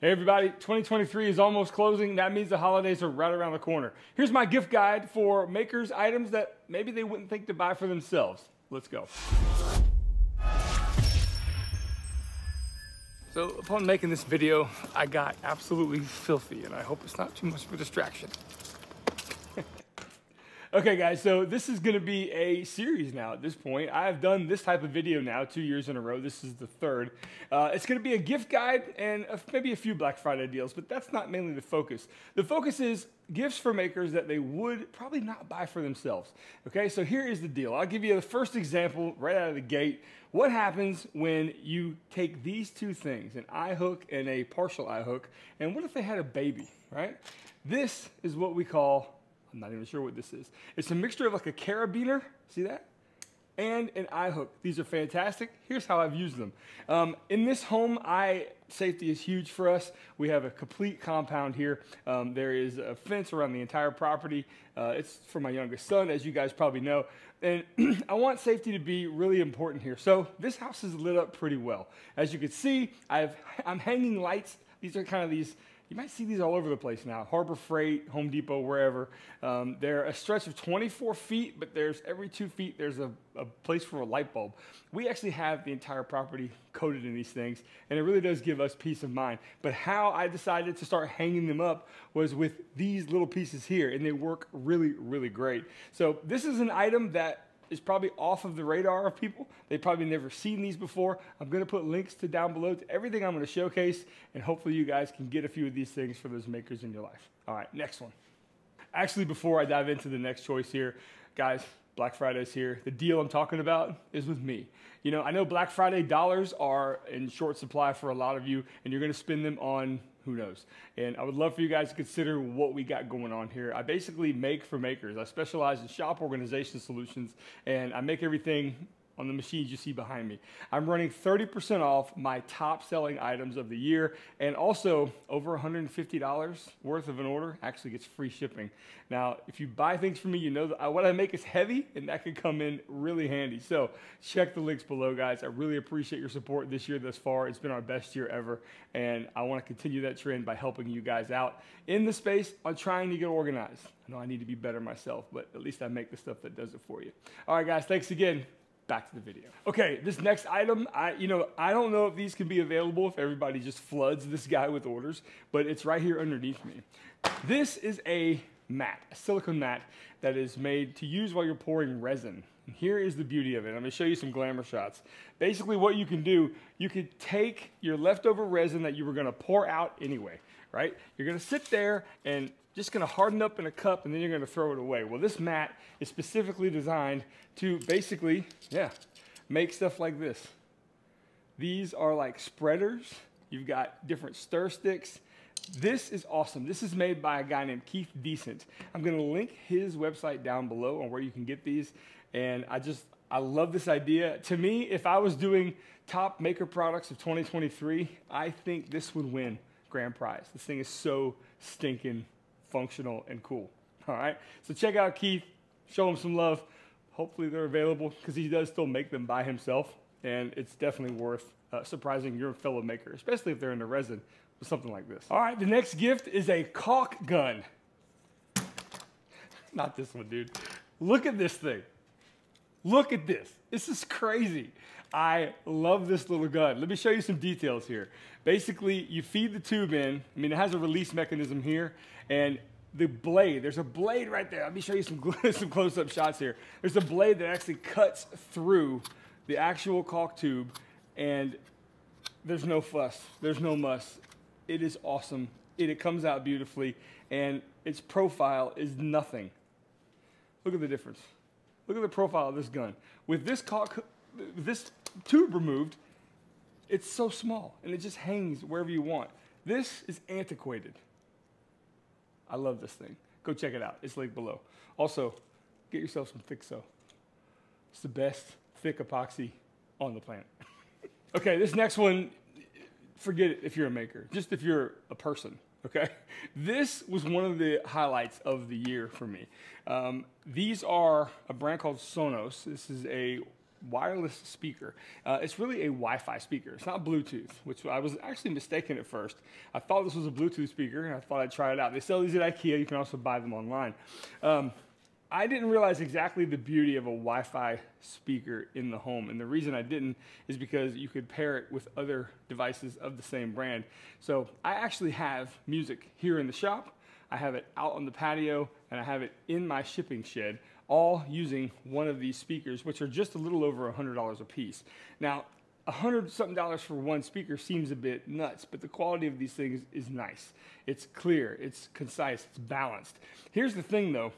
Hey everybody, 2023 is almost closing. That means the holidays are right around the corner. Here's my gift guide for makers items that maybe they wouldn't think to buy for themselves. Let's go. So upon making this video, I got absolutely filthy and I hope it's not too much of a distraction. Okay guys, so this is gonna be a series now at this point. I've done this type of video now 2 years in a row. This is the third. It's gonna be a gift guide and maybe a few Black Friday deals, but that's not mainly the focus. The focus is gifts for makers that they would probably not buy for themselves. Okay, so here is the deal. I'll give you the first example right out of the gate. What happens when you take these two things, an eye hook and a partial eye hook, and what if they had a baby, right? This is what we call, I'm not even sure what this is. It's a mixture of like a carabiner, see that? And an eye hook. These are fantastic. Here's how I've used them. In this home, eye safety is huge for us. We have a complete compound here. There is a fence around the entire property. It's for my youngest son, as you guys probably know. And I want safety to be really important here. So this house is lit up pretty well. As you can see, I'm hanging lights. These are kind of these, you might see these all over the place now. Harbor Freight, Home Depot, wherever. They're a stretch of 24 feet, but there's every 2 feet, there's a place for a light bulb. We actually have the entire property coated in these things, and it really does give us peace of mind. But how I decided to start hanging them up was with these little pieces here, and they work really, really great. So this is an item that is probably off of the radar of people. They've probably never seen these before. I'm gonna put links to down below to everything I'm gonna showcase, and hopefully you guys can get a few of these things for those makers in your life. All right, next one. Actually, before I dive into the next choice here, guys, Black Friday's here. The deal I'm talking about is with me. You know, I know Black Friday dollars are in short supply for a lot of you, and you're gonna spend them on who knows. And I would love for you guys to consider what we got going on here. I basically make for makers. I specialize in shop organization solutions, and I make everything on the machines you see behind me. I'm running 30% off my top selling items of the year, and also over $150 worth of an order actually gets free shipping. Now, if you buy things from me, you know that what I make is heavy, and that can come in really handy. So check the links below, guys. I really appreciate your support this year thus far. It's been our best year ever, and I want to continue that trend by helping you guys out in the space on trying to get organized. I know I need to be better myself, but at least I make the stuff that does it for you. All right, guys, thanks again. Back to the video. Okay, this next item, I don't know if these can be available if everybody just floods this guy with orders, but it's right here underneath me. This is a mat, a silicone mat that is made to use while you're pouring resin. And here is the beauty of it. I'm gonna show you some glamour shots. Basically what you can do, you could take your leftover resin that you were gonna pour out anyway, right? You're gonna sit there and just gonna harden up in a cup and then you're gonna throw it away. Well, this mat is specifically designed to basically, make stuff like this. These are like spreaders. You've got different stir sticks. This is awesome. This is made by a guy named Keith Decent. I'm gonna link his website down below on where you can get these. And I love this idea. To me, if I was doing top maker products of 2023, I think this would win grand prize. This thing is so stinking functional and cool. All right, so check out Keith, show him some love. Hopefully they're available because he does still make them by himself, and it's definitely worth surprising your fellow maker, especially if they're into resin with something like this. All right, the next gift is a caulk gun. Not this one, dude. Look at this thing. Look at this. This is crazy. I love this little gun. Let me show you some details here. Basically, you feed the tube in. I mean, it has a release mechanism here, and the blade, there's a blade right there. Let me show you some close-up shots here. There's a blade that actually cuts through the actual caulk tube, and there's no fuss. There's no muss. It is awesome. It comes out beautifully, and its profile is nothing. Look at the difference. Look at the profile of this gun. With this tube removed, it's so small, and it just hangs wherever you want. This is antiquated. I love this thing. Go check it out. It's linked below. Also, get yourself some Thick So. It's the best thick epoxy on the planet. Okay, this next one, forget it if you're a maker. Just if you're a person, okay? This was one of the highlights of the year for me. These are a brand called Sonos. This is a wireless speaker. It's really a Wi-Fi speaker. It's not Bluetooth, which I was actually mistaken at first. I thought this was a Bluetooth speaker, and I thought I'd try it out. They sell these at IKEA. You can also buy them online. I didn't realize exactly the beauty of a Wi-Fi speaker in the home. And the reason I didn't is because you could pair it with other devices of the same brand. So I actually have music here in the shop. I have it out on the patio, and I have it in my shipping shed, all using one of these speakers, which are just a little over $100 a piece. Now, $100-something for one speaker seems a bit nuts, but the quality of these things is nice. It's clear, it's concise, it's balanced. Here's the thing though,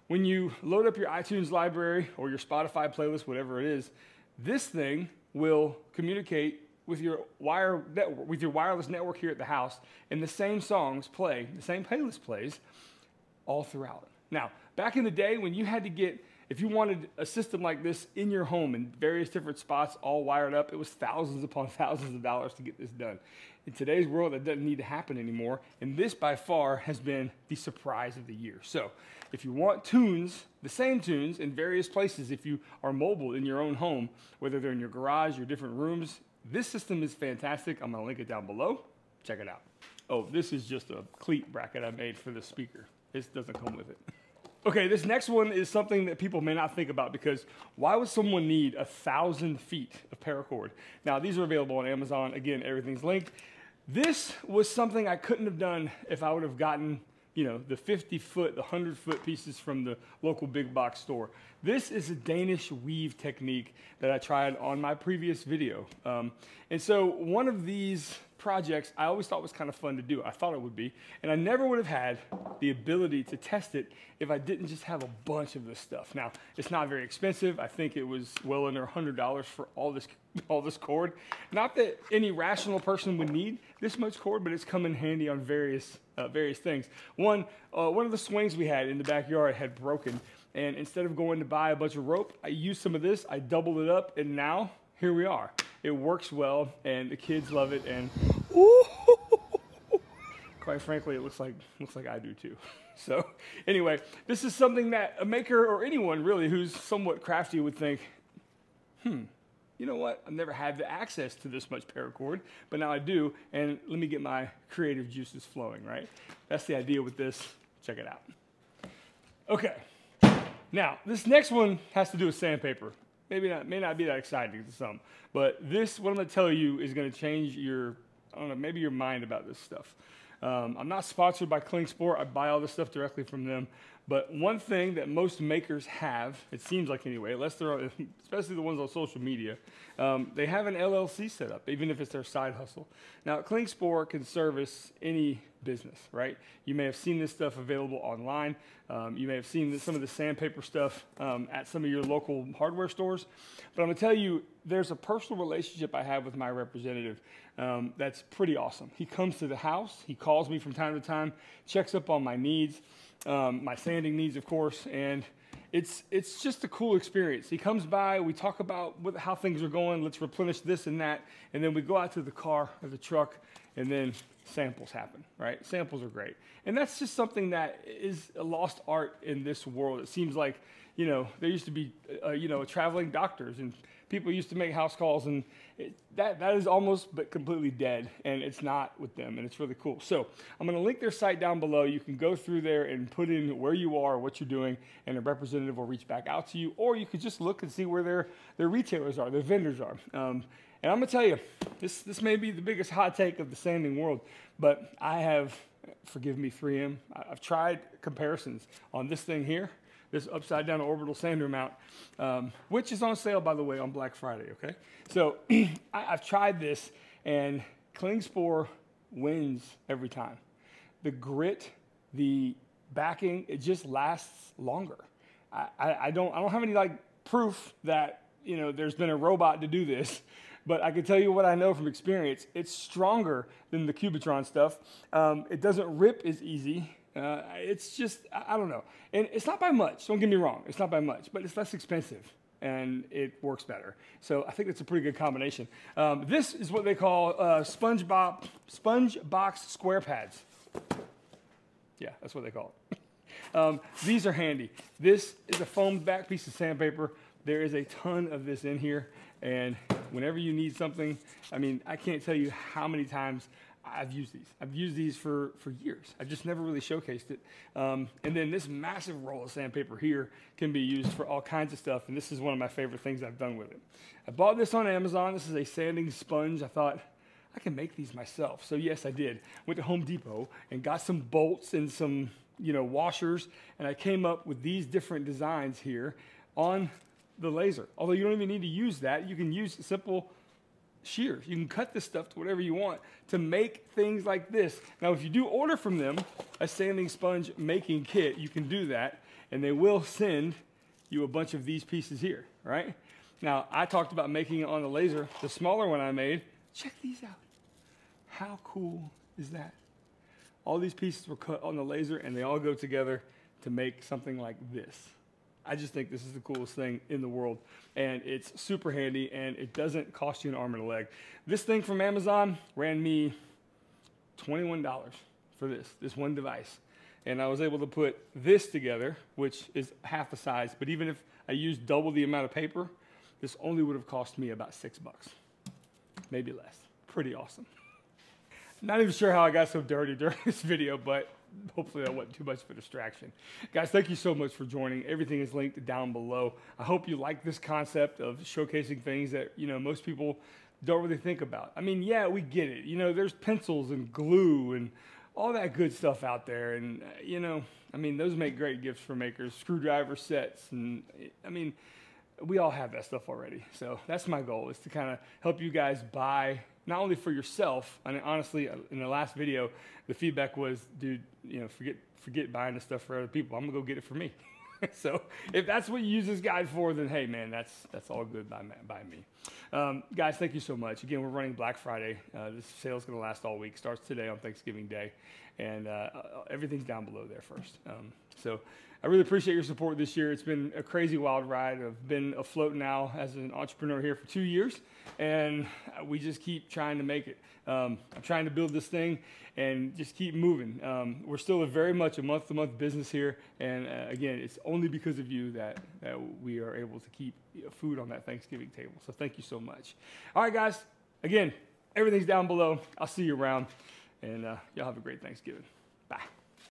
when you load up your iTunes library or your Spotify playlist, whatever it is, this thing will communicate with your wireless network here at the house, and the same songs play, the same playlist plays all throughout. Now, back in the day when you had to get, if you wanted a system like this in your home in various different spots all wired up, it was thousands upon thousands of dollars to get this done. In today's world, that doesn't need to happen anymore, and this by far has been the surprise of the year. So if you want tunes, the same tunes in various places, if you are mobile in your own home, whether they're in your garage or different rooms, this system is fantastic. I'm gonna link it down below. Check it out. Oh, this is just a cleat bracket I made for the speaker. This doesn't come with it. Okay, this next one is something that people may not think about, because why would someone need 1,000 feet of paracord? Now, these are available on Amazon. Again, everything's linked. This was something I couldn't have done if I would have gotten, you know, the 50-foot, the 100-foot pieces from the local big box store. This is a Danish weave technique that I tried on my previous video. And so one of these projects I always thought was kind of fun to do. I thought it would be. And I never would have had the ability to test it if I didn't just have a bunch of this stuff. Now, it's not very expensive. I think it was well under $100 for all this cord. Not that any rational person would need this much cord, but it's come in handy on various things. One of the swings we had in the backyard had broken, and instead of going to buy a bunch of rope, I used some of this, I doubled it up, and now here we are. It works well, and the kids love it, and quite frankly, it looks like I do too. So anyway, this is something that a maker, or anyone really who's somewhat crafty, would think, you know what? I've never had the access to this much paracord, but now I do, and let me get my creative juices flowing, right? That's the idea with this. Check it out. Okay. Now, this next one has to do with sandpaper. May not be that exciting to some, but this, what I'm going to tell you, is going to change your, I don't know, maybe your mind about this stuff. I'm not sponsored by Klingspor. I buy all this stuff directly from them. But one thing that most makers have, it seems like anyway, unless they're, especially the ones on social media, they have an LLC set up, even if it's their side hustle. Now, Klingspor can service any business, right? You may have seen this stuff available online. You may have seen some of the sandpaper stuff at some of your local hardware stores. But I'm going to tell you, there's a personal relationship I have with my representative that's pretty awesome. He comes to the house. He calls me from time to time, checks up on my needs. My sanding needs, of course, and it's just a cool experience. He comes by, we talk about how things are going, let's replenish this and that, and then we go out to the car or the truck, and then samples happen, right? Samples are great. And that's just something that is a lost art in this world. It seems like, you know, there used to be, traveling doctors, and people used to make house calls, and that is almost but completely dead, and it's not with them, and it's really cool. So I'm going to link their site down below. You can go through there and put in where you are, what you're doing, and a representative will reach back out to you, or you could just look and see where their retailers are, their vendors are. And I'm going to tell you, this may be the biggest hot take of the sanding world, but I have, forgive me 3M, I've tried comparisons on this thing here, this upside down orbital sander mount, which is on sale, by the way, on Black Friday, okay? So I've tried this, and Klingspor wins every time. The grit, the backing, it just lasts longer. I don't have any like proof that, you know, there's been a robot to do this, but I can tell you what I know from experience. It's stronger than the Cubitron stuff. It doesn't rip as easy. It's just, I don't know. And it's not by much, don't get me wrong. It's not by much, but it's less expensive, and it works better. So I think it's a pretty good combination. This is what they call sponge box square pads. Yeah, that's what they call it. These are handy. This is a foamed back piece of sandpaper, There is a ton of this in here, and whenever you need something, I mean, I can't tell you how many times I've used these. I've used these for years. I've just never really showcased it. And then this massive roll of sandpaper here can be used for all kinds of stuff, and this is one of my favorite things I've done with it. I bought this on Amazon. This is a sanding sponge. I thought, I can make these myself. So yes, I did. Went to Home Depot and got some bolts and some, washers, and I came up with these different designs here on the laser. Although you don't even need to use that. You can use simple shears. You can cut this stuff to whatever you want to make things like this. Now, if you do order from them a sanding sponge making kit, you can do that, and they will send you a bunch of these pieces here, right? Now, I talked about making it on the laser. The smaller one I made, check these out. How cool is that? All these pieces were cut on the laser, and they all go together to make something like this. I just think this is the coolest thing in the world, and it's super handy, and it doesn't cost you an arm and a leg. This thing from Amazon ran me $21 for this one device, and I was able to put this together, which is half the size, but even if I used double the amount of paper, this only would have cost me about $6, maybe less. Pretty awesome. Not even sure how I got so dirty during this video, but hopefully that wasn't too much of a distraction. Guys, thank you so much for joining. Everything is linked down below. I hope you like this concept of showcasing things that, most people don't really think about. I mean, yeah, we get it. There's pencils and glue and all that good stuff out there. And, those make great gifts for makers. Screwdriver sets. And, we all have that stuff already. So that's my goal, is to kind of help you guys buy not only for yourself. I mean, honestly, in the last video, the feedback was, dude, forget buying this stuff for other people. I'm gonna go get it for me. So if that's what you use this guide for, then hey, man, that's all good by me. Guys, thank you so much. Again, we're running Black Friday. This sale is gonna last all week. Starts today on Thanksgiving Day, and everything's down below there first. So I really appreciate your support this year. It's been a crazy wild ride. I've been afloat now as an entrepreneur here for 2 years, and we just keep trying to make it. I'm trying to build this thing and just keep moving. We're still very much a month-to-month business here, and again, it's only because of you that we are able to keep food on that Thanksgiving table. So thank you so much. All right, guys. Again, everything's down below. I'll see you around, and y'all have a great Thanksgiving. Bye.